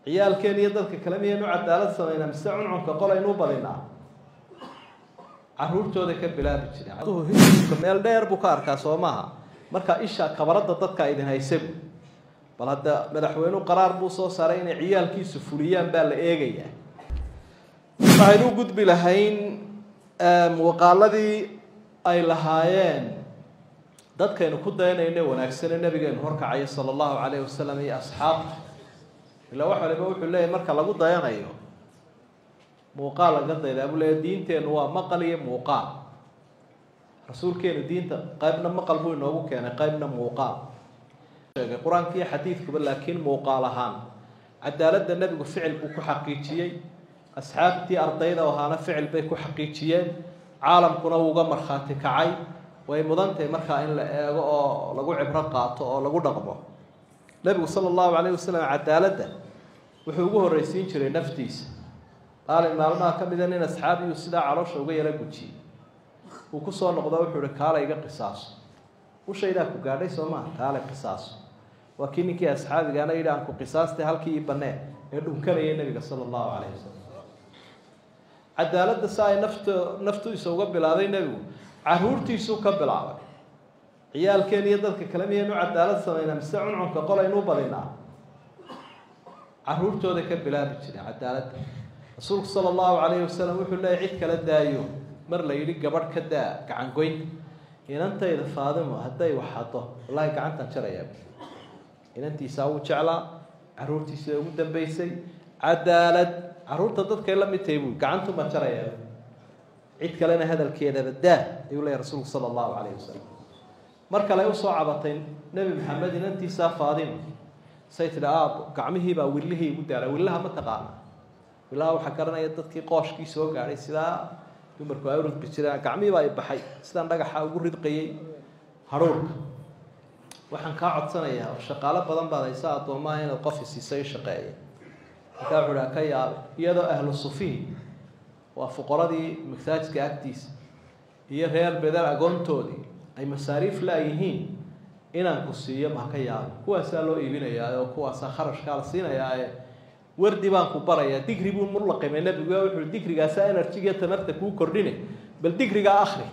ciyaalkeen iyo dadka kale miyaynu cadaalad samayna mise cuncunka qolaynu badinaa caruurtooda ka bilaabi jireen meel dheer buu ka arkaa soo maaha marka isha kabarada dadka idin haysan bal hadda madaxweynuhu qaraar buu soo saaray inay ciyaalkiisu fuliyaan baa la eegayaa waxaynu gudbi lahayn muuqaaladii ay lahaayeen dadkaynu ku dayanayna wanaagsan nabigeenu horkacay sallallahu alayhi wasallam iyo asxaabta ila waxa waliba wuxuu leeyahay marka lagu dayanayo muuqaal laga dayda abu leeyahay diinteenu waa maqal iyo muuqaal rasuulkeenu diinta qaybna maqal buu inoogu keenay qaybna muuqaal sheegay quraanka iyo xadiidkuba laakiin muuqaal ahaan cadaaladda nabigu ficil buu ku xaqiijiyay asxaabtii ardayda waxaana ficil bay ku xaqiijiyeen caalamkuna uga marxaati kacay way mudantahay marka in la eego oo lagu cibro qaato oo lagu dhaqmo nabigu sallallahu alayhi wasallam cadaaladda wuxuu ugu horeysiin jiray naftiisa qaalin maalmaha kamid ah in asxaabiyu sida caloosha uga yara gujiyay uu ku soo noqdo wuxuu yiri kaala iga qisaas u shayda ku gaadhay Soomaa kaala qisaas waa kiinkii asxaabigaana yiraan ku qisaastay halkii banee ee dhunkanayay nabiga sallallahu alayhi wasallam cadaaladda saay naftu isuga bilaaday nabigu caruurtiisu ka bilaabay ciyaalkeen iyo dadka kale miyaynu cadaalad samayna mise cuncunka qolaynu badinaa caruurtooda ka bilaabi jireen cadaaladda rasuulku sallallahu alayhi wasallam wuxuu leeyahay cid kala daayo mar la yiri gabadh ka daa gacan goyn inantayda Faadimo haday waxato wallahi gacantan jaraya inantiisa uu jeclaa caruurtiisa ugu dambeysay cadaalad caruurta dadka la mid tahay gacantu ma jaraya cid kalena hadalkeeda badaa ayuu leeyahay rasuulku sallallahu alayhi wasallam marka la soo cabatay nabi maxamed inantiisa Faadimo saytida gacmihii baa wiilihii ugu daalay wiilaha ma taqaan wiilaha waxa karanaya dadkii qooshkii soo gaaray sida dumarku ay urud bijiraan gacmihii baa baxay sidaan dhagaxa ugu ridqayay haruurka waxaan ka codsanayaa shaqaale badan baad haysaa adoomaha in qof siisay shaqeeyo ka wuxuu ka yaab iyadoo ahlu sufiin waa fuqaradii masaajidka agtiisa iyo reer bedel agoontoodii ay masaariif la yihiin inaan ku siiyo ma ka yaab kuwaas loo iibinayaa oo kuwaas kharashka la siinayaa wardi baan ku barayaa digri buu murlaqay nabigu wuxuu digrigaas energy-ga tamarta ku kordhinay bal digriga akhri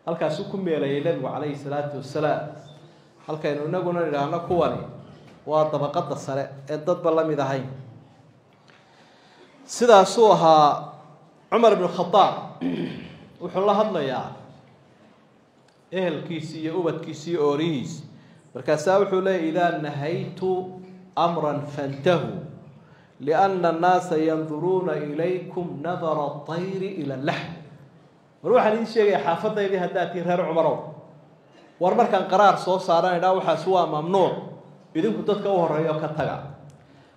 halkaas ku meelay nabigu calayhi salaatu wasalaam halkaynu inaguna ilaahna kuwani waa dabaqada sare ee dadba la mid ahayn sidaas uu ahaa Umar ibn Khattab wuxuu la hadlayaa ehelkiisa iyo ubadkiisa iyo oorihiis markaas wuxuu leeyahay idaa nahaytu amran fantahu lianna an-naasa yanzuruna ilaykum nadara at-tayr ila al-lahm waxaan idin sheegay xaafadaydii hadaatii reer Umarow war markaan qaraar soo saaranayna waxa waa mamnuuc idinku dadka u horeeyo ka taga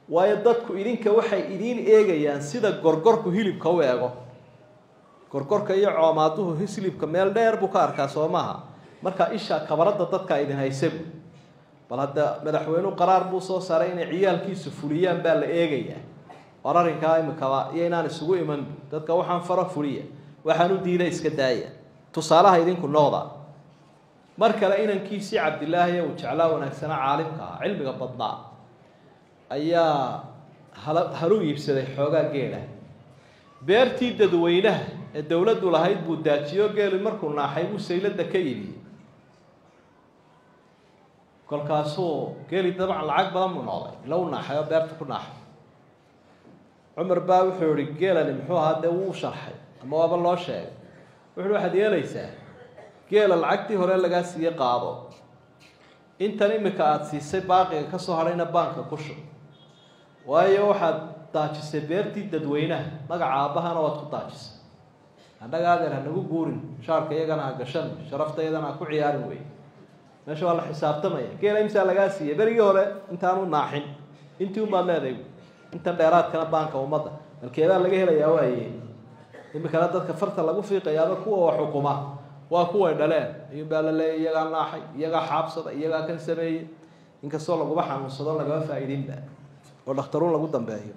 waayo dadku idinka waxay idin eegayaan sida gorgorku hilibka u eego gorgorka iyo coomaaduhu hilibka meel dheer buu ka arkaa Soomaha marka isha kabarada dadka idin haysan bal hadda madaxweynuhu qaraar buu soo saaray inay ciyaalkiisu fuliyaan baa la eegayaa wararinka imika iyo inaan isugu iman dadka waxaan fara fuliya waxaan u diiday iska daaya tusaalaha idinku noqda markale inankiisi Cabdilaahi oo jeclaa wanaagsana caalimka cilmiga badnaa ayaa halu iibsaday xoogaa geela beertii dadweynaha ee dawladdu lahayd buu daajiyo geeli markuu naaxay uu saylada ka yimi kolkaasoo geeli dabcan lacag badan mu noqday law naaxayo beerta ku naaxay Umar baa wuxuu yiri geelani muxuu ahaa uu sharxay ama waaba loo sheegay wuxuu waxaad yeelaysaa geela lacagtii hore laga siiyay qaado intan imika aad siisay baaqiga ka soo harayna baanka ku shub waayo waxaad daajisay beertii dadweynaha magaca aabahana waad ku daajisay annaga adeer nagu guurin shaarka iyagana gashan sharaftayadana ku ciyaarin way meesha waa la xisaabtamaya geela imsa laga siiyay berigii hore intaanu naaxin intii uma leeday inta dheeraadkana baanka umada halkeeda laga helayaa waayay imika dadka farta lagu fiiqayaaba kuwa wax xukuma waa kuwa dhaleen iyo baa la leeyahay iyaga naaxay iyaga xaabsada iyaga kan sameeyay inkastoo lagu xanuunsado laga faa'iidinba oo dhakhtaruun lagu dambeeyo